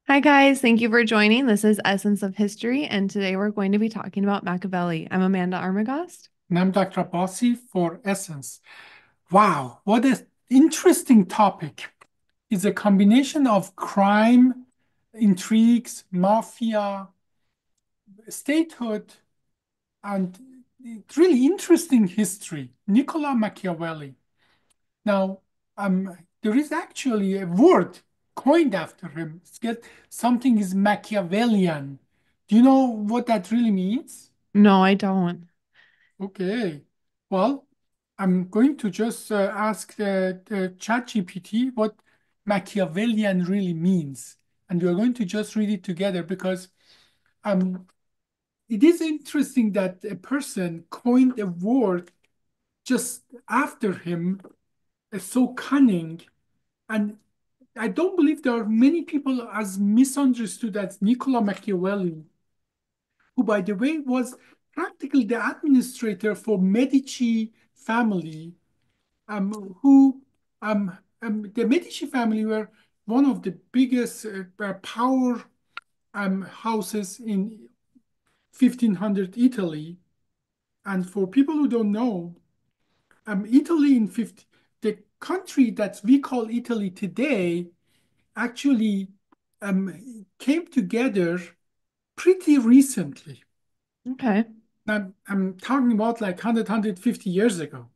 Hi, guys. Thank you for joining. This is Essence of History, and today we're going to be talking about Machiavelli. I'm Amanda Armagast. And I'm Dr. Abbasi for Essence. Wow, what an interesting topic. It's a combination of crime, intrigues, mafia, statehood, and it's really interesting history. Niccolo Machiavelli. Now, there is actually a word coined after him. Something is Machiavellian. Do you know what that really means? No, I don't. Okay. Well, I'm going to just ask the ChatGPT what Machiavellian really means. And we're going to just read it together because um, it is interesting that a person coined a word just after him as so cunning. And I don't believe there are many people as misunderstood as Niccolo Machiavelli, who, by the way, was practically the administrator for Medici family, who the Medici family were one of the biggest power houses in 1500 Italy. And for people who don't know, Italy in 50, the country that we call Italy today actually came together pretty recently. Okay. I'm talking about like 100, years ago.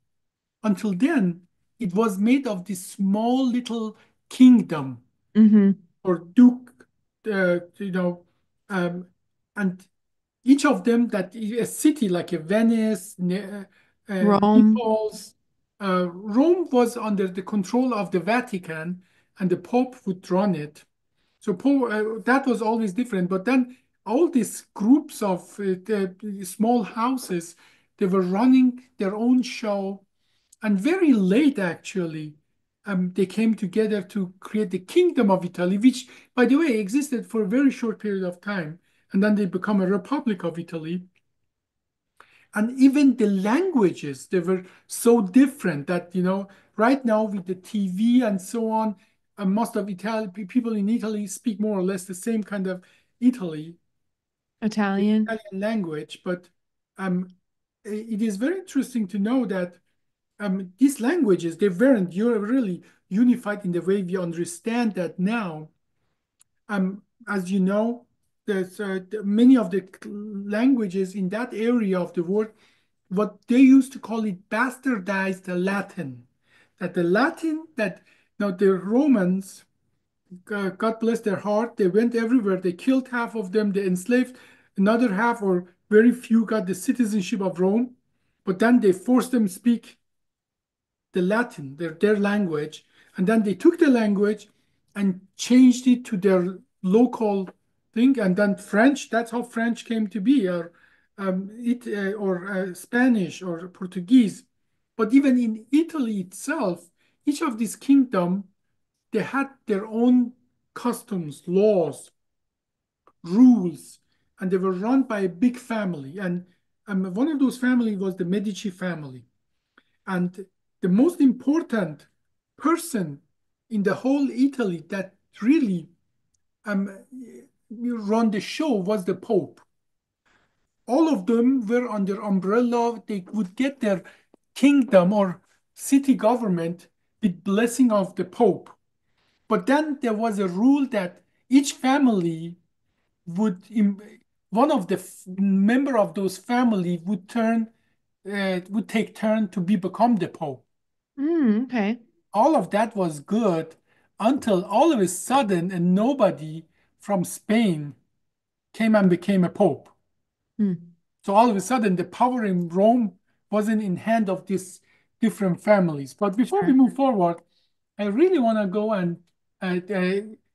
Until then, it was made of this small little kingdom Mm-hmm. or duke, uh, you know, um, and each of them that a city like a Venice, Rome. Naples, Rome was under the control of the Vatican, and the Pope would run it. So that was always different. But then all these groups of the small houses, they were running their own show, and very late, actually, they came together to create the Kingdom of Italy, which, by the way, existed for a very short period of time. And then they become a Republic of Italy. And even the languages, they were so different that, right now with the TV and so on, most of people in Italy speak more or less the same kind of Italy, the Italian. Italian language. But um, it is very interesting to know that these languages, they weren't really unified in the way we understand that now. As you know, there's many of the languages in that area of the world, what they used to call it bastardized Latin. That the Latin that now the Romans, God bless their heart, they went everywhere. They killed half of them, they enslaved another half, or very few got the citizenship of Rome. But then they forced them to speak the Latin, their language, and then they took the language and changed it to their local thing, and then French. That's how French came to be, or Spanish or Portuguese. But even in Italy itself, each of these kingdom they had their own customs, laws, rules, and they were run by a big family. And one of those family was the Medici family. And the most important person in the whole Italy that really um, run the show was the Pope. All of them were under umbrella. They would get their kingdom or city government with blessing of the Pope. But then there was a rule that each family would, one of the member of those family would take turn to become the Pope. Okay. All of that was good until all of a sudden a nobody from Spain came and became a pope. Hmm. So all of a sudden the power in Rome wasn't in hand of these different families. But before we Sure. move forward, I really want to go and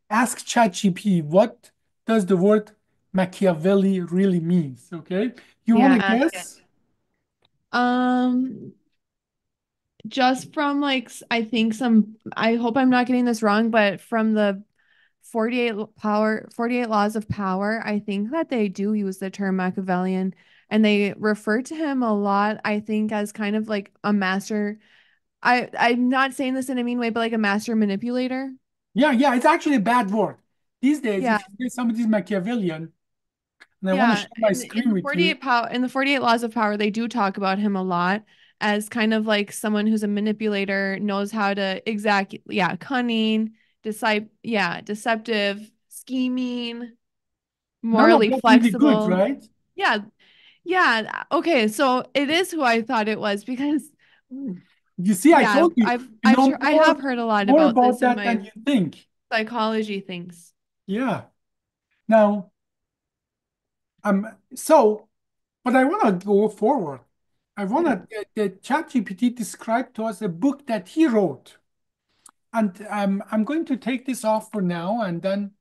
ask ChatGPT what does the word Machiavelli really means? Okay, you want Yeah, to ask it. guess? Um, just from I think I hope I'm not getting this wrong, but from the 48 laws of power, I think that they do use the term Machiavellian and they refer to him a lot, I think, as kind of like a master. I'm not saying this in a mean way, but like a master manipulator. Yeah, yeah, it's actually a bad word. These days, Yeah. if you say somebody's Machiavellian, and I want to Yeah, share my in screen with you, the 48 laws of power, they do talk about him a lot as kind of like someone who's a manipulator, knows how to exact, yeah, cunning, deceptive, scheming, none of morally that really good, flexible. right? Yeah, yeah. Okay, so it is who I thought it was because You see, I yeah, told you, you know I have heard a lot more about about this in that than my you think. psychology things. Yeah. Now, so, but I want to go forward. I want Yeah. to, the ChatGPT described to us a book that he wrote. And I'm going to take this off for now and then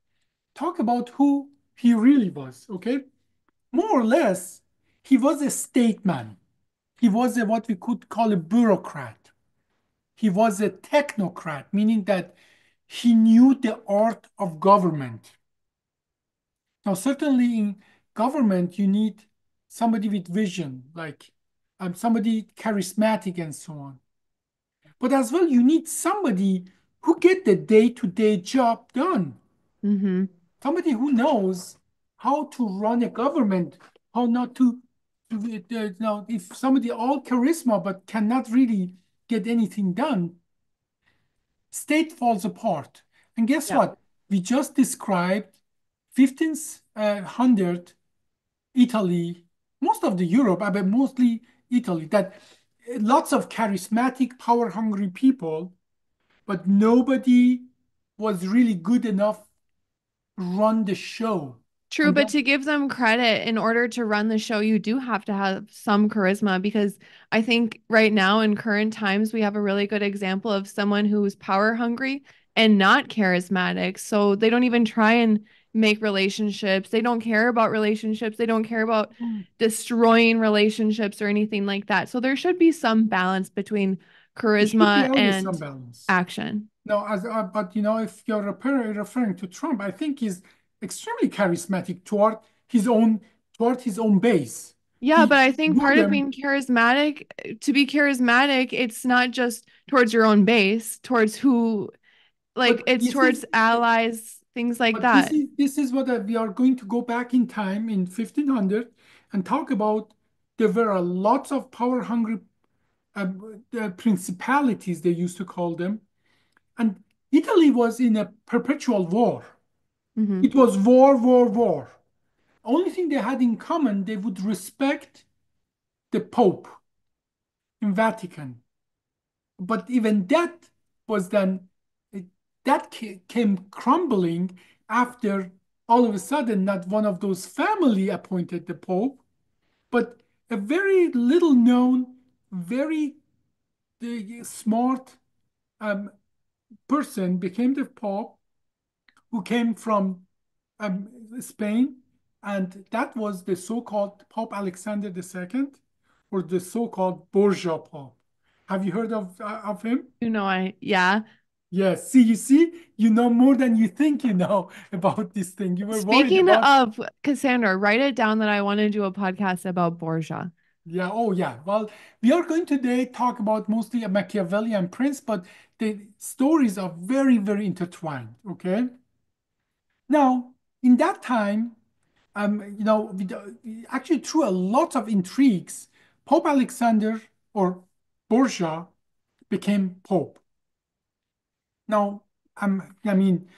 talk about who he really was, okay? More or less, he was a statesman. He was what we could call a bureaucrat. He was a technocrat, meaning that he knew the art of government. Now, certainly in government, you need somebody with vision, like somebody charismatic and so on. But as well, you need somebody who get the day-to-day job done. Mm-hmm. Somebody who knows how to run a government, how not if somebody all charisma but cannot really get anything done, state falls apart. And guess Yeah. what? We just described 15th hundred Italy, most of the Europe, but mostly Italy, that lots of charismatic, power-hungry people, but nobody was really good enough to run the show. True, And but that, to give them credit, in order to run the show, you do have to have some charisma because I think right now in current times, we have a really good example of someone who's power hungry and not charismatic. So they don't even try and make relationships. They don't care about relationships. They don't care about destroying relationships or anything like that. So there should be some balance between there should be charisma always some and balance. action. No, but if you're referring to Trump, I think he's extremely charismatic toward his own base. Yeah, but He I think drew part of them. being charismatic, to be charismatic, it's not just towards your own base, towards who, like, But it's towards allies, things like that. this is what we are going to go back in time in 1500 and talk about. There were a lots of power hungry principalities, they used to call them, and Italy was in a perpetual war. Hmm. It was war, war, war. Only thing they had in common, they would respect the Pope in Vatican. But even that was then that came crumbling after all of a sudden not one of those family appointed the Pope, but a very little known, very smart um, person became the Pope who came from um, Spain, and that was the so-called Pope Alexander II, or the so-called Borgia Pope. Have you heard of him? Yeah. Yes. You know more than you think you know about this thing. You were worried Speaking about, of Cassandra, write it down that I want to do a podcast about Borgia. yeah, oh yeah. Well, we are going today talk about mostly a Machiavellian prince, but the stories are very, very intertwined. Okay. Now, in that time, actually through a lot of intrigues, Pope Alexander or Borgia became Pope. Now, I mean,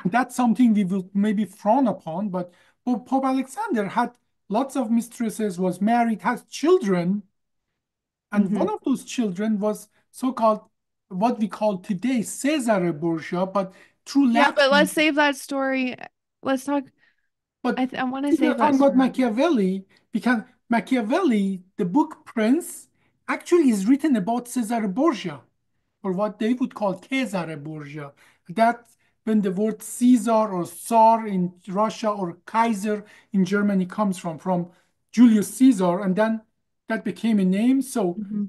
that's something we will maybe frown upon, but Pope Alexander had lots of mistresses, was married, has children, and Hmm. one of those children was so-called what we call today Cesare Borgia, but through Yeah, but let's Latin. save that story. Let's talk. But I want to if you're save that talking about story. Machiavelli, because Machiavelli, the book Prince, actually is written about Cesare Borgia, or what they would call Cesare Borgia. That's when the word Caesar or Tsar in Russia or Kaiser in Germany comes from Julius Caesar, and then that became a name. So, Hmm.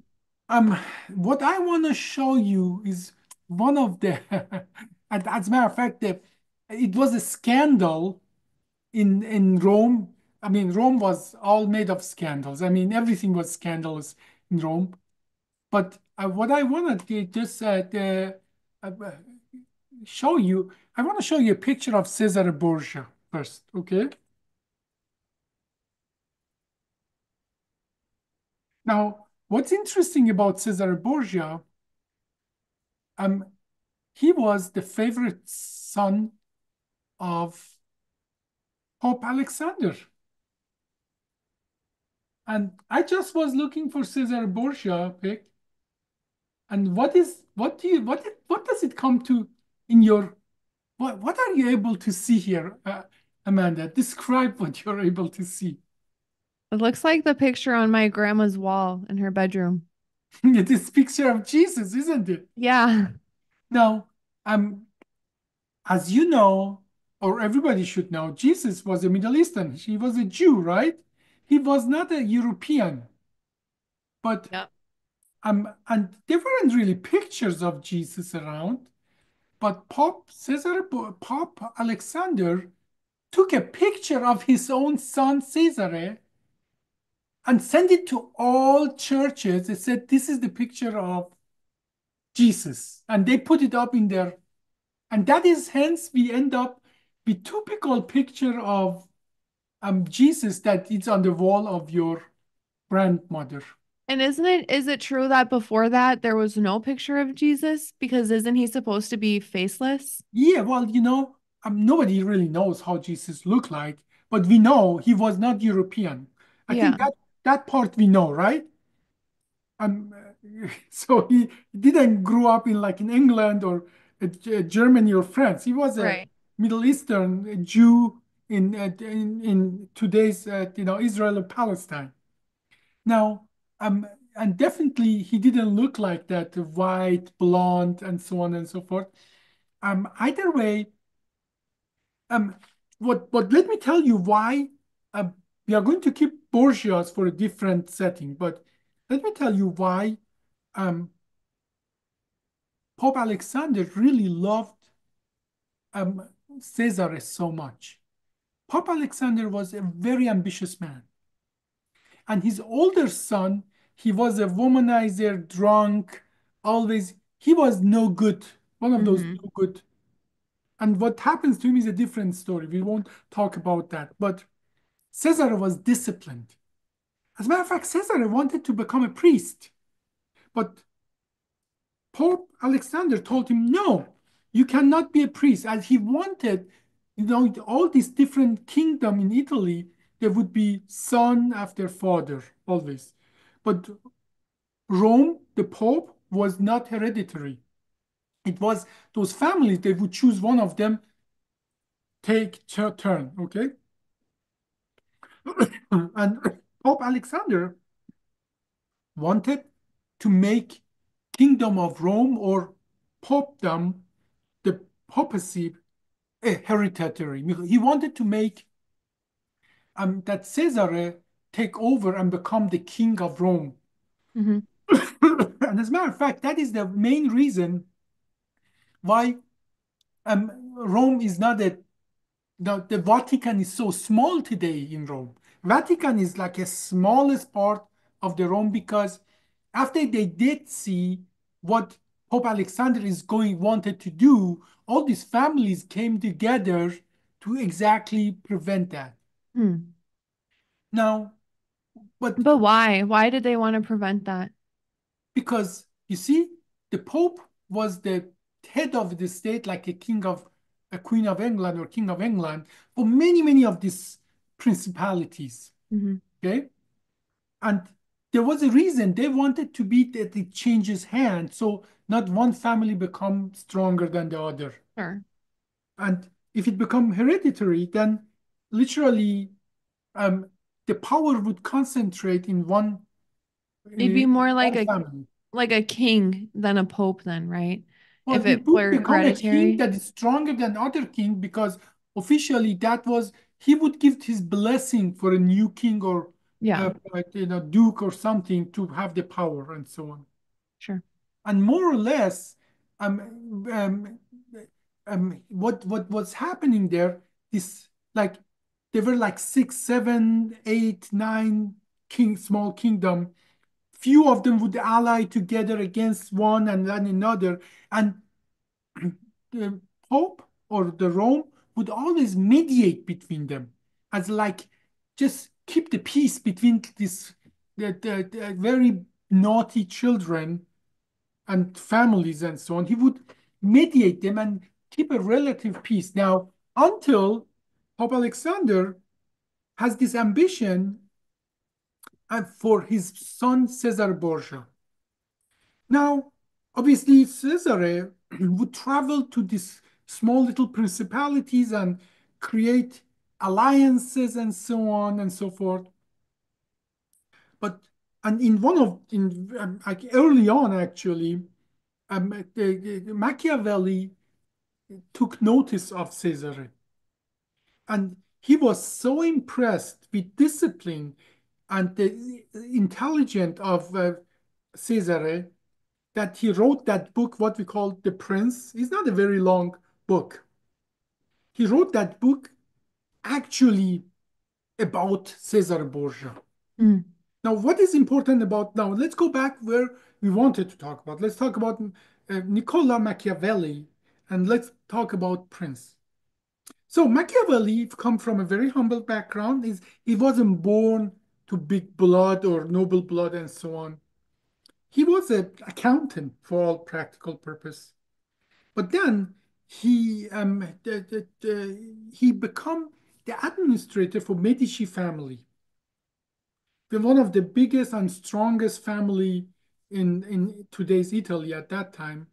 um, what I want to show you is one of the, and as a matter of fact, it was a scandal in Rome. I mean, Rome was all made of scandals. I mean, everything was scandalous in Rome. But what I wanted to just show you, I want to show you a picture of Cesare Borgia first, okay? Now, what's interesting about Cesare Borgia, um, he was the favorite son of Pope Alexander. And I just was looking for Cesare Borgia pic. And what does it come to in your what are you able to see here, Amanda? Describe what you're able to see. It looks like the picture on my grandma's wall in her bedroom. It is picture of Jesus, isn't it? Yeah. Now, as you know, or everybody should know, Jesus was a Middle Eastern. He was a Jew, right? He was not a European. But Yep. and there weren't really pictures of Jesus around. But Pope Alexander took a picture of his own son Caesar and sent it to all churches. They said, "This is the picture of Jesus," and they put it up in there. And that is hence we end up with typical picture of Jesus that is on the wall of your grandmother. And is it true that before that there was no picture of Jesus? Because isn't he supposed to be faceless? Yeah, well, nobody really knows how Jesus looked like, but we know he was not European. I think Yeah, that part we know, right? So he didn't grow up in England or Germany or France. He was a right. Middle Eastern Jew in today's Israel or Palestine. Now, and definitely he didn't look like that, white, blonde, and so on and so forth. Either way, um, what let me tell you why we are going to keep Borgias for a different setting, but let me tell you why um, Pope Alexander really loved Caesar so much. Pope Alexander was a very ambitious man, and his older son, he was a womanizer, drunk, always, he was no good, one of those Hmm. no good. And what happens to him is a different story. We won't talk about that. But Caesar was disciplined. As a matter of fact, Caesar wanted to become a priest, but Pope Alexander told him, no, you cannot be a priest. As he wanted, all these different kingdom in Italy, there would be son after father, always. But Rome, the Pope, was not hereditary. It was those families, they would choose one of them, take turn, okay? And Pope Alexander wanted to make kingdom of Rome or popedom, the papacy, hereditary. He wanted to make that Caesar take over and become the king of Rome. Hmm. And as a matter of fact, that is the main reason why Rome is not the Vatican is so small today in Rome. Vatican is like a smallest part of the Rome because after they did see what Pope Alexander is going wanted to do, all these families came together to exactly prevent that. Hmm. Now, but But why? Why did they want to prevent that? because you see, the Pope was the head of the state, like a Queen of England or King of England, for many of these principalities. Hmm. Okay. And there was a reason they wanted to be that it changes hands. So not one family become stronger than the other. Sure. And if it become hereditary, then literally um, the power would concentrate in He'd be more one family. like a king than a pope then, right? Well, If he it would were become a king hereditary. that is stronger than other king because officially that was he would give his blessing for a new king or Yeah, duke or something to have the power and so on. sure. And more or less, um, what was happening there is like there were like six, seven, eight, nine small kingdom. Few of them would ally together against one and then another, and Pope or the Rome would always mediate between them, as like just keep the peace between this the very naughty children and families and so on. He would mediate them and keep a relative peace. Now, until Pope Alexander has this ambition for his son Caesar Borgia. Now, obviously, Caesar would travel to these small little principalities and create alliances and so on and so forth. But and in one of in like early on, actually, Machiavelli took notice of Caesar, and he was so impressed with discipline and the intelligence of Caesar that he wrote that book, what we call The Prince. It's not a very long book. He wrote that book actually about Caesar Borgia. Mm. Now, what is important about now? Let's go back where we wanted to talk about. Let's talk about Niccolo Machiavelli, and let's talk about Prince. So Machiavelli come from a very humble background. He wasn't born to big blood or noble blood and so on. He was an accountant for all practical purpose. But then he become the administrator for Medici family. They're one of the biggest and strongest family in today's Italy at that time.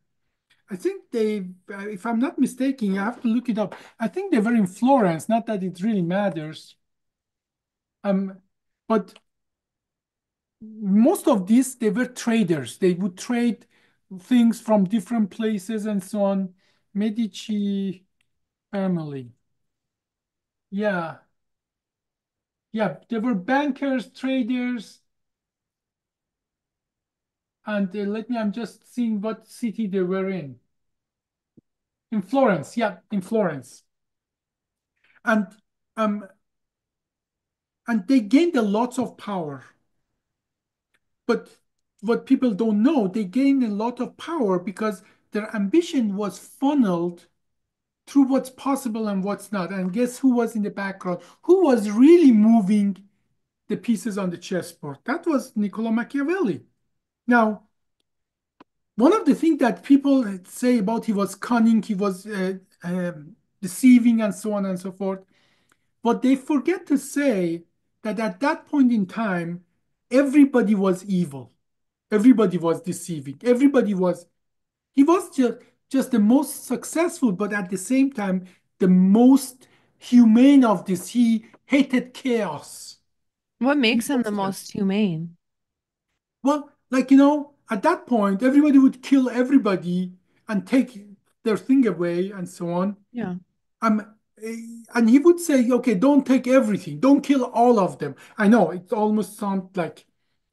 I think if I'm not mistaken, I have to look it up. I think they were in Florence, not that it really matters. Um, but most of these, they were traders. They would trade things from different places and so on. Medici family. Yeah, yeah, they were bankers, traders, and I'm just seeing what city they were in. In Florence, yeah, in Florence. And um, and they gained a lot of power. But what people don't know, they gained a lot of power because their ambition was funneled through what's possible and what's not. And guess who was in the background? Who was really moving the pieces on the chessboard? That was Niccolo Machiavelli. Now, one of the things that people say about he was cunning, he was deceiving, and so on and so forth. But they forget to say that at that point in time, everybody was evil. Everybody was deceiving. He was just the most successful, but at the same time, the most humane of this. He hated chaos. What He makes him the was just, most humane? well, like, at that point, everybody would kill everybody and take their thing away and so on. Yeah. Um, and he would say, okay, don't take everything, don't kill all of them. I know it almost sounds like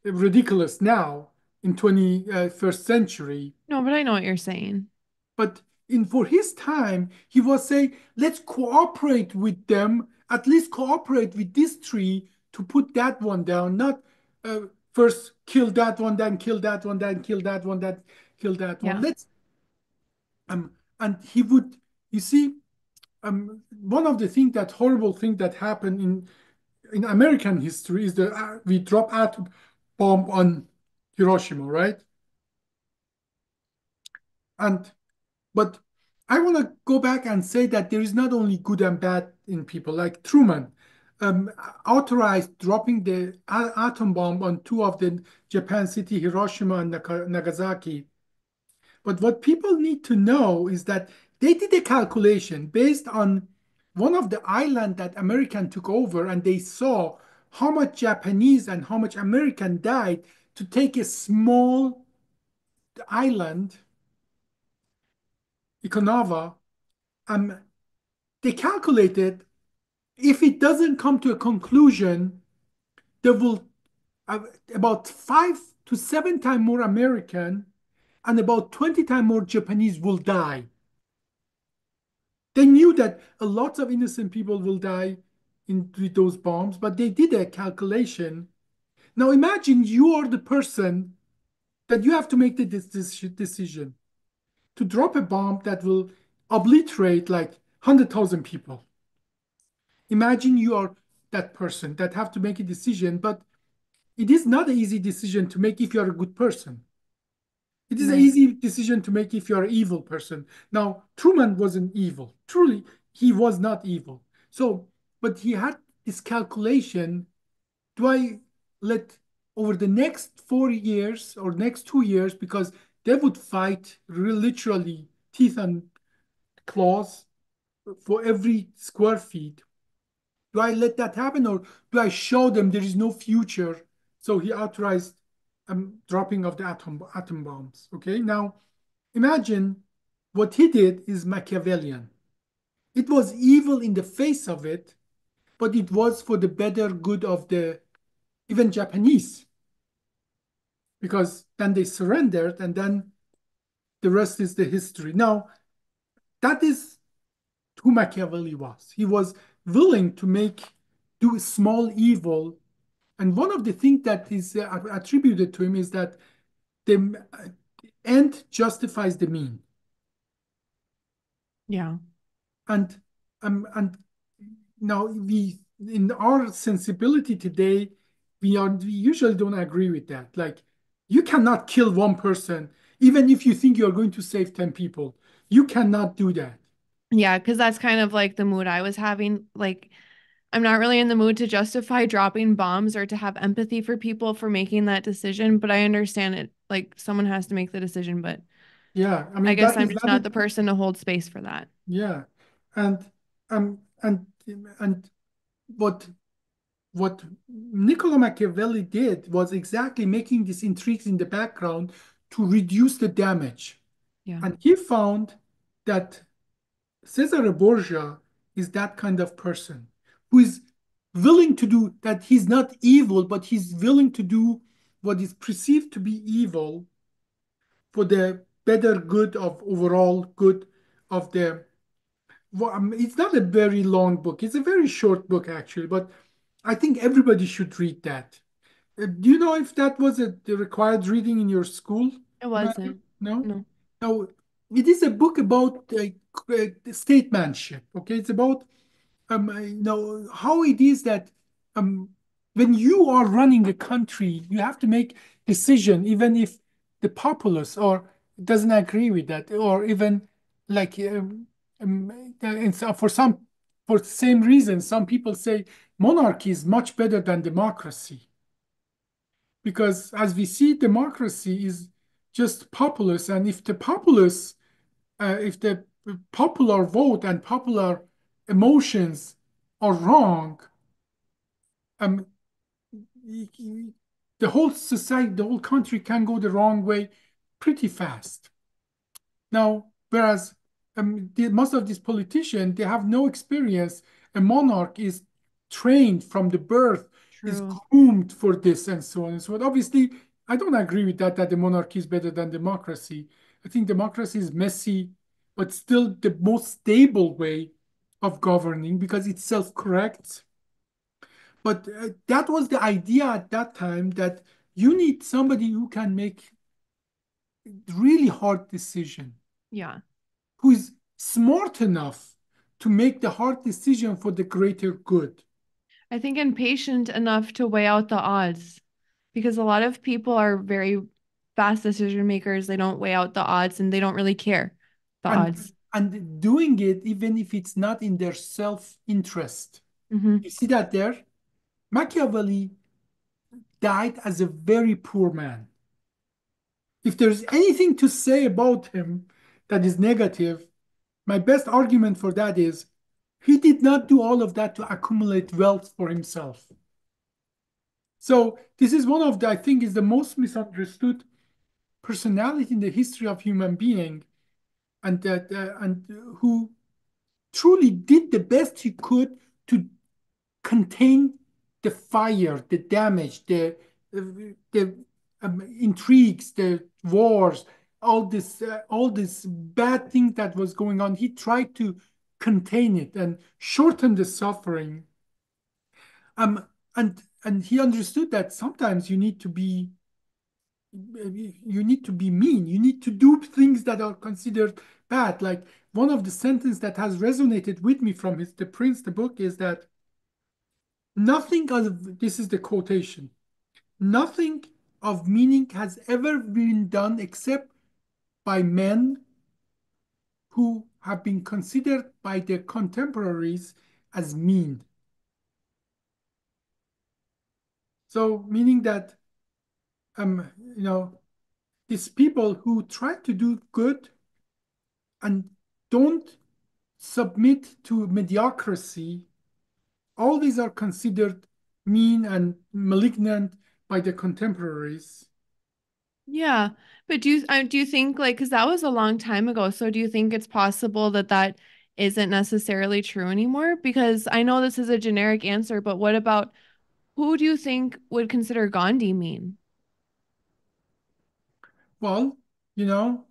ridiculous now in 21st century, No, but I know what you're saying. but in for his time, he was saying, let's cooperate with them, at least cooperate with this tree to put that one down, not first kill that one, then kill that one, then kill that one, then kill that one. Yeah. Let's and he would, you see, one of the horrible thing that happened in American history is that we drop atom bomb on Hiroshima, right? And but I want to go back and say that there is not only good and bad in people. Like Truman um, authorized dropping the atom bomb on two of the Japan city, Hiroshima and Nagasaki. But what people need to know is that they did a calculation based on one of the island that American took over, and they saw how much Japanese and how much American died to take a small island, Okinawa. Um, they calculated if it doesn't come to a conclusion, there will uh, about 5 to 7 times more American and about 20 times more Japanese will die. They knew that a lot of innocent people will die with those bombs, but they did a calculation. Now imagine you are the person that you have to make the decision to drop a bomb that will obliterate like 100,000 people. Imagine you are that person that have to make a decision, but it is not an easy decision to make if you are a good person. It is an Right. easy decision to make if you are an evil person. Now, Truman wasn't evil. Truly, he was not evil. So, but he had this calculation. Do I let over the next 4 years or next 2 years, because they would fight literally teeth and claws for every square feet. Do I let that happen or do I show them there is no future? So he authorized dropping of the atom bombs. Okay, now imagine what he did is Machiavellian. It was evil in the face of it, but it was for the better good of the even Japanese, because then they surrendered and then the rest is the history. Now, that is who Machiavelli was. He was willing to do small evil. And one of the things that is attributed to him is that the end justifies the mean. Yeah. And now we in our sensibility today, we usually don't agree with that. Like you cannot kill one person, even if you think you're going to save 10 people. You cannot do that. Yeah, because that's kind of like the mood I was having. Like, I'm not really in the mood to justify dropping bombs or to have empathy for people for making that decision, but I understand it. Like, someone has to make the decision, but Yeah, I I mean guess that I'm is just not not a the person to hold space for that. yeah. And um and and what what Niccolo Machiavelli did was exactly making these intrigues in the background to reduce the damage. Yeah, And he found that Cesare Borgia is that kind of person who is willing to do that. He's not evil, but he's willing to do what is perceived to be evil for the better good of overall good of the. Well, it's not a very long book. It's a very short book, actually, but I think everybody should read that. Do you know if that was the required reading in your school, it Matthew? wasn't. No? No, No, it is a book about statesmanship. Okay, it's about how it is that um, when you are running a country, you have to make decision, even if the populace or doesn't agree with that, or even like and so for the same reason, some people say monarchy is much better than democracy because as we see, democracy is just populace, and if the popular vote and popular emotions are wrong, um, the whole society, the whole country can go the wrong way pretty fast. Now, whereas most of these politicians, they have no experience. A monarch is trained from the birth, is true. groomed for this, and so on and so on. Obviously, I don't agree with that the monarchy is better than democracy. I think democracy is messy, but still the most stable way of governing because it self-corrects. But that was the idea at that time that you need somebody who can make really hard decision, Yeah. who is smart enough to make the hard decision for the greater good. I think impatient enough to weigh out the odds because a lot of people are very fast decision makers. They don't weigh out the odds and they don't really care the And odds. and doing it even if it's not in their self-interest. Hmm. You see that there? Machiavelli died as a very poor man. If there's anything to say about him that is negative, my best argument for that is he did not do all of that to accumulate wealth for himself. So this is one of the, I think, is the most misunderstood personality in the history of human being, and who truly did the best he could to contain the fire, the damage, the intrigues, the wars, all this bad thing that was going on. He tried to contain it and shorten the suffering. And he understood that sometimes you need to be mean. You need to do things that are considered bad, like one of the sentences that has resonated with me from the Prince, the book, is that nothing of, this is the quotation, nothing of meaning has ever been done except by men who have been considered by their contemporaries as mean. So, meaning that, you know, these people who try to do good and don't submit to mediocrity, all these are considered mean and malignant by their contemporaries. Yeah, but do you think like because that was a long time ago, so do you think it's possible that that isn't necessarily true anymore? Because I know this is a generic answer, but what about who do you think would consider Gandhi mean? Well, you know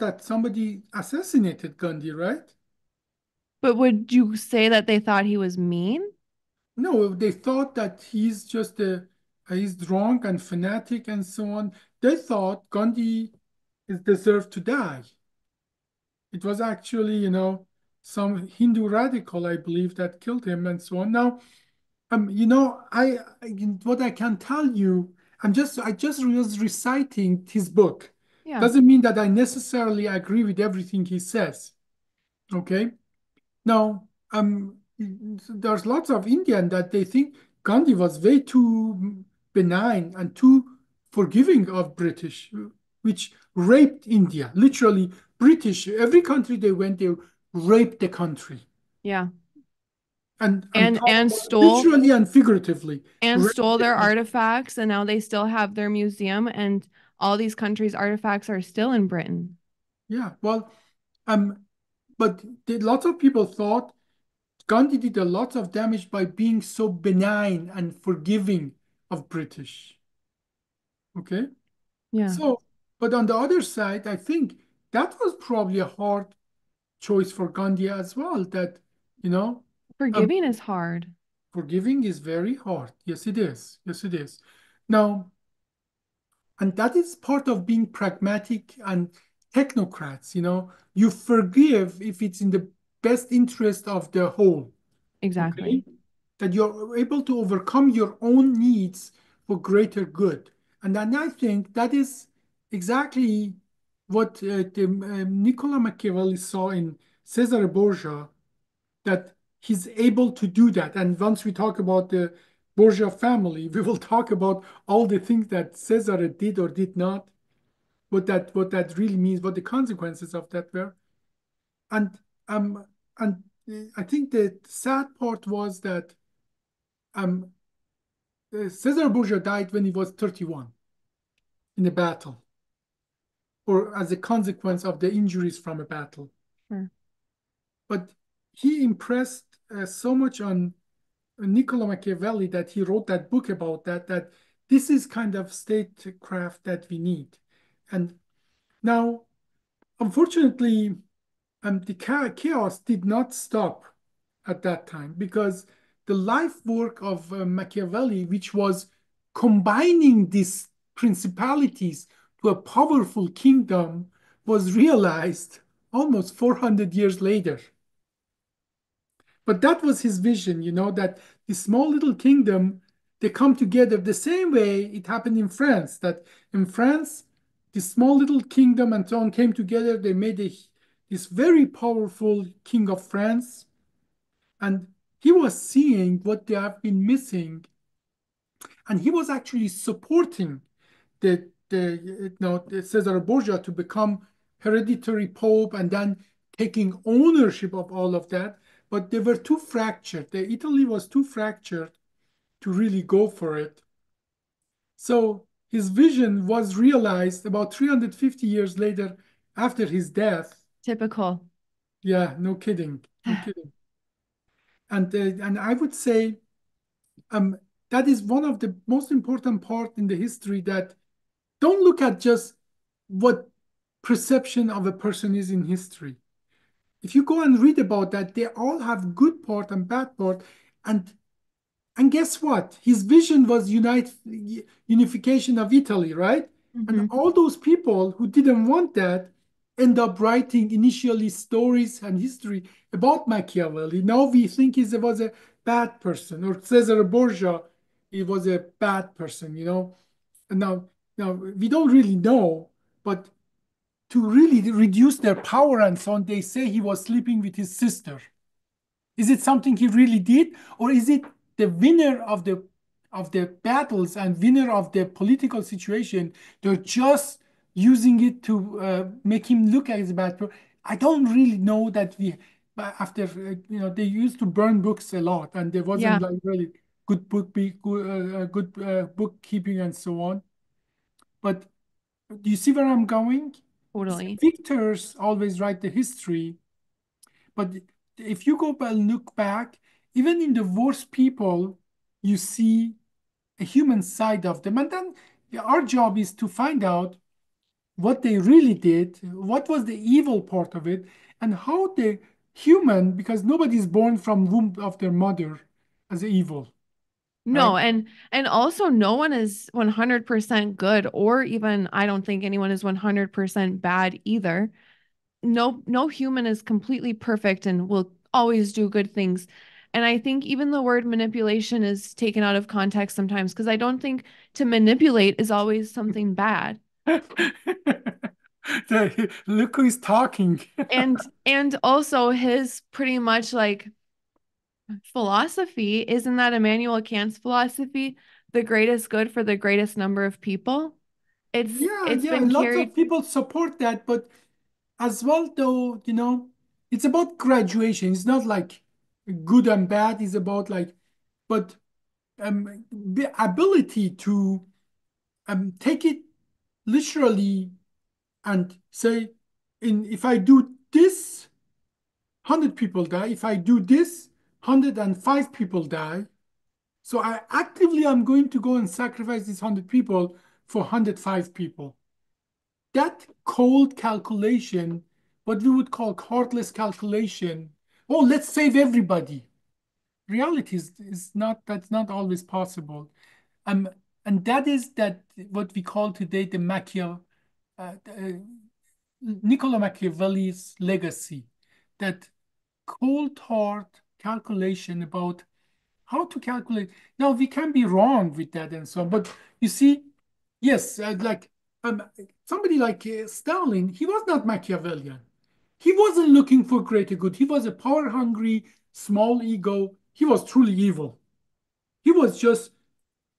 that somebody assassinated Gandhi, right? But would you say that they thought he was mean? No, they thought that he's just he's drunk and fanatic and so on. They thought Gandhi is deserved to die. It was actually, some Hindu radical, I believe, that killed him and so on. Now, what I can tell you, I just was reciting his book. Yeah, Doesn't mean that I necessarily agree with everything he says. Okay. Now, there's lots of Indian that they think Gandhi was way too benign and too forgiving of British, which raped India. Literally, British, every country they went, they raped the country. yeah. And I'm talking And about literally and figuratively. stole Raped the their country. artifacts and now they still have their museum and all these countries' artifacts are still in Britain. Yeah, well, um, but lots of people thought Gandhi did a lot of damage by being so benign and forgiving of British. Okay. Yeah. So, but on the other side, I think that was probably a hard choice for Gandhi as well. That, you know, um, Forgiving is hard. forgiving is very hard. Yes, it is. Yes, it is. Now, and that is part of being pragmatic and technocrats. You forgive if it's in the best interest of the whole. Exactly. Okay. That you're able to overcome your own needs for greater good. And then I think that is exactly what Niccolo Machiavelli saw in Cesare Borgia, that he's able to do that. And once we talk about the Borgia family, we will talk about all the things that Cesare did or did not, what that really means, what the consequences of that were. And um and I think the sad part was that um Cesar Borgia died when he was 31 in a battle, or as a consequence of the injuries from a battle. Sure. But he impressed so much on Niccolo Machiavelli that he wrote that book about that this is kind of statecraft that we need. And now, unfortunately, the chaos did not stop at that time, because the life work of Machiavelli, which was combining these principalities to a powerful kingdom, was realized almost 400 years later. But that was his vision, that the small little kingdom, they come together the same way it happened in France, that in France, the small little kingdom and so on came together. They made this very powerful king of France. And he was seeing what they have been missing. And he was actually supporting the Cesare Borgia to become hereditary pope and then taking ownership of all of that. But they were too fractured. Italy was too fractured to really go for it. So his vision was realized about 350 years later after his death. Typical. Yeah, no kidding. No kidding. And I would say um, that is one of the most important part in the history, that don't look at just what perception of a person is in history. If you go and read about that, they all have good part and bad part. And and guess what? His vision was unification of Italy, right? And Hmm. all those people who didn't want that, end up writing initially stories and history about Machiavelli. Now we think he was a bad person, or Cesare Borgia, he was a bad person, you know. And now we don't really know, but to really reduce their power and so on, they say he was sleeping with his sister. Is it something he really did, or is it the winner of the battles and winner of the political situation? They're just using it to make him look as a bad person. I don't really know that we. But after they used to burn books a lot, and there wasn't Yeah, like really good good bookkeeping and so on. But do you see where I'm going? The totally. victors always write the history, but if you go back and look back, even in the worst people, you see a human side of them. And then our job is to find out what they really did, what was the evil part of it, and how the human, because nobody's born from womb of their mother as evil, right? No, and also no one is 100% good, or even I don't think anyone is 100% bad either. No human is completely perfect and will always do good things. And I think even the word manipulation is taken out of context sometimes because I don't think to manipulate is always something bad. Look who is talking. And also his pretty much like philosophy, isn't that Immanuel Kant's philosophy, the greatest good for the greatest number of people? It's Yeah, it's yeah, been lots of carried. people support that, but as well, though, it's about graduation. It's not like good and bad. It's about like, but the ability to take it literally and say, in if I do this, 100 people die. If I do this, 105 people die. So I actively am going to go and sacrifice these 100 people for 105 people. That cold calculation, what we would call heartless calculation, oh, let's save everybody. Reality is not, that's not always possible. Um, and that is that what we call today the Niccolo Machiavelli's legacy, that cold hard calculation about how to calculate. Now we can be wrong with that and so on, but you see, yes, like um, somebody like Stalin, he was not Machiavellian. He wasn't looking for greater good. He was a power hungry, small ego. He was truly evil. He was just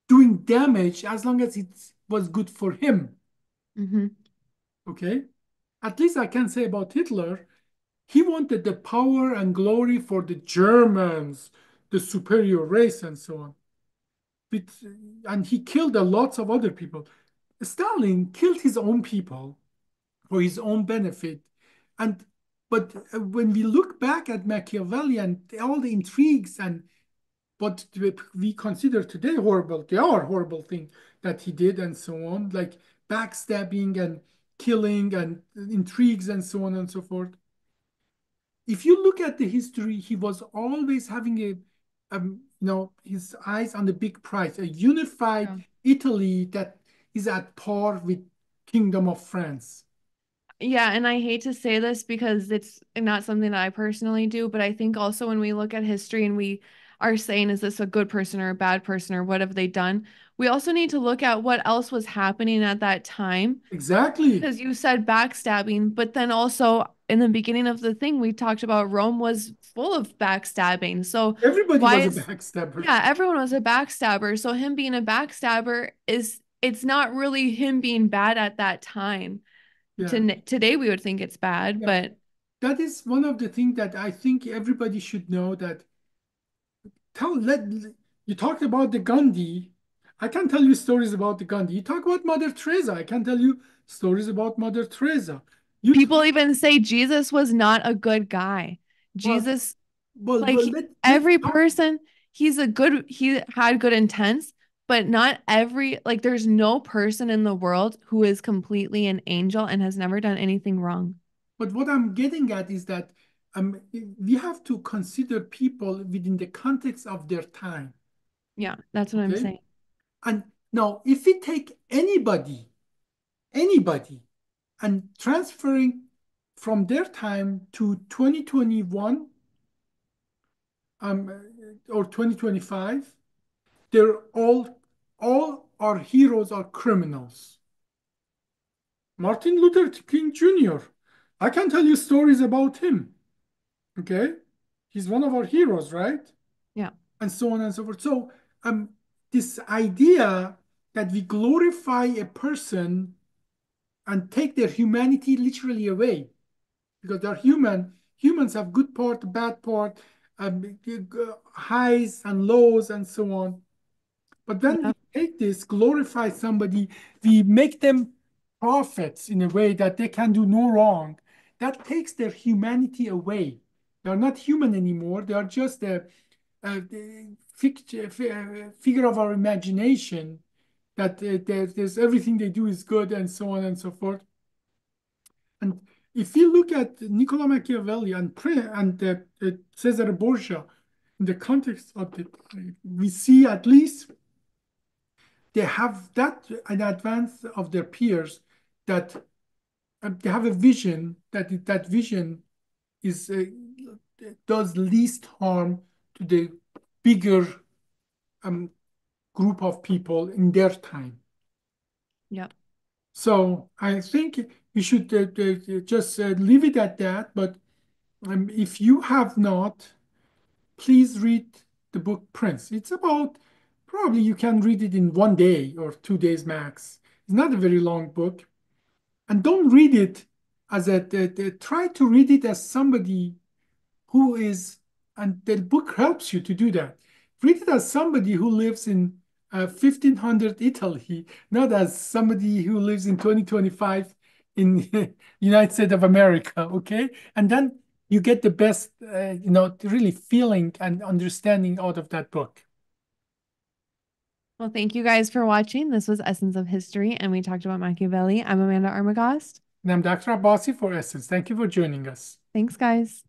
doing damage as long as it was good for him. Mhm. Okay. At least I can say about Hitler, he wanted the power and glory for the Germans, the superior race, and so on. With, and he killed a lots of other people. Stalin killed his own people for his own benefit. And but when we look back at Machiavelli and all the intrigues and what we consider today horrible, they are horrible things that he did and so on, like backstabbing and killing and intrigues and so on and so forth. If you look at the history, he was always having his eyes on the big prize, a unified Yeah. Italy that is at par with Kingdom of France. Yeah, and I hate to say this because it's not something that I personally do, but I think also when we look at history and we are saying, is this a good person or a bad person or what have they done? We also need to look at what else was happening at that time. Exactly. Because you said backstabbing, but then also in the beginning of the thing, we talked about Rome was full of backstabbing. So Everybody why was a is, backstabber. yeah, everyone was a backstabber. So him being a backstabber is, it's not really him being bad at that time. Yeah. Today we would think it's bad, Yeah. but That is one of the things that I think everybody should know that tell let you talked about the Gandhi. I can tell you stories about the Gandhi. You talk about Mother Teresa. I can tell you stories about Mother Teresa. You people talk even say Jesus was not a good guy. well, Jesus, well, like let's every talk person, he had good intents, but not every, like, there's no person in the world who is completely an angel and has never done anything wrong. but what I'm getting at is that we have to consider people within the context of their time. Yeah, that's what I'm Okay. saying. And now, if we take anybody, and transferring from their time to 2021 um, or 2025, they're all our heroes are criminals. Martin Luther King Jr. I can tell you stories about him. Okay, he's one of our heroes, right? Yeah. And so on and so forth. So, um, this idea that we glorify a person and take their humanity literally away because they're human. Humans have good part, bad part, highs and lows, and so on. But when Yeah. we take this, glorify somebody, we make them prophets in a way that they can do no wrong. That takes their humanity away. They're not human anymore. They are just a figure of our imagination that there's everything they do is good and so on and so forth. And if you look at Niccolo Machiavelli and Cesare Borgia in the context of it, we see at least they have that an advance of their peers that they have a vision that vision is does least harm to the bigger um, group of people in their time. Yeah. So I think we should just leave it at that. But if you have not, please read the book Prince. It's about probably you can read it in 1 day or 2 days max. It's not a very long book. And don't read it as try to read it as somebody who is, and the book helps you to do that. Read it as somebody who lives in 1500 Italy, not as somebody who lives in 2025 in United States of America, okay? And then you get the best, really feeling and understanding out of that book. Well, thank you guys for watching. This was Essence of History, and we talked about Machiavelli. I'm Amanda Armagast. And I'm Dr. Abbasi for Essence. Thank you for joining us. Thanks, guys.